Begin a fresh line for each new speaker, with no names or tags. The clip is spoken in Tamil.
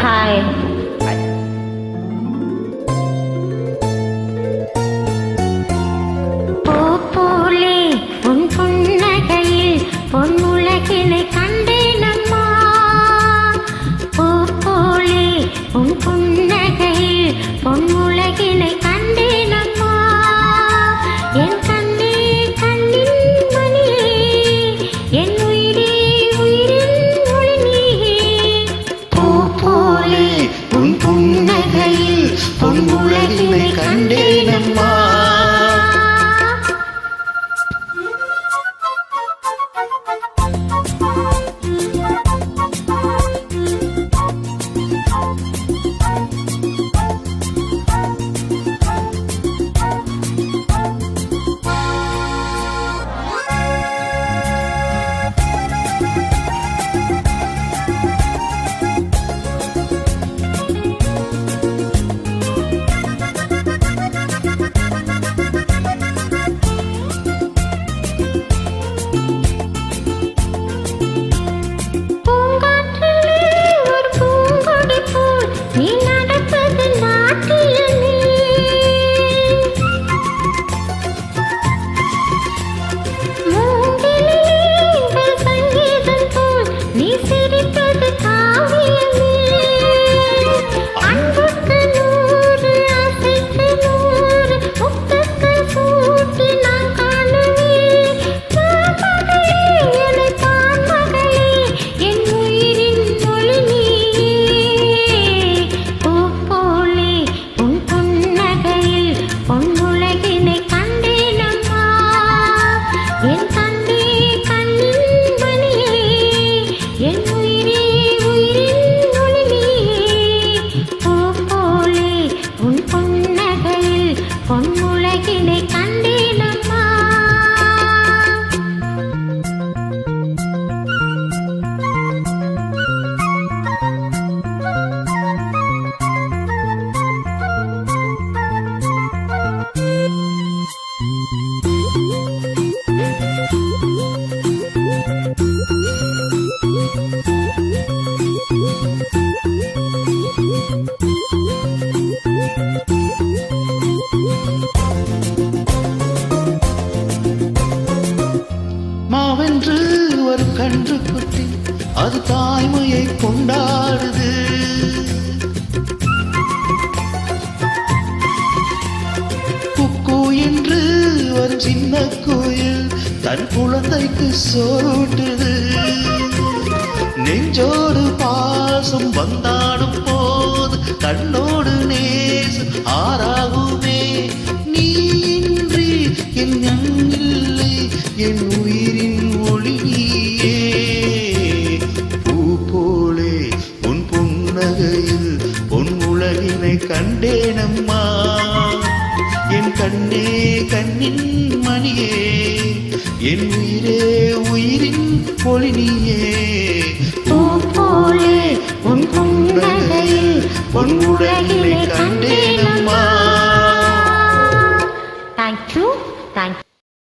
ஹாய். பூ போலே உன் புன்னகையில் பொன்னுலகினை கண்டேனம்மா. பூ போலே உன் புன்னகையில் பொன்னுலகினை கண்டேனம்மா. என் கண்ணே கண்ணின் மணியே, என் உயிரே உயிரின் ஒளி நீயே.
பூ போலே உன் புன்னகையில் பொன்னுலகினை கண்டேனம்மா.
பொன்னுலகினை கண்டேனம்மா.
மாவென்று ஒரு கன்று குட்டி அது தாய்மையை கொண்டாடுது. குக்கு என்று ஒரு சின்ன கோயில் தன் குழந்தைக்கு சோறுட்டுது. நெஞ்சோடு பாசம் வந்தாடும் போது தன்னோடு நேசம் ஆறாகுமே. நீ இன்றி என் ஞானில்லை, என் உயிரின் ஒளி நீயே. பூ போலே உன் புன்னகையில் பொன் உலகினை கண்டேனம்மா. என் கண்ணே கண்ணின் மணியே, என் உயிரே உயிரின் ஒளி நீயே.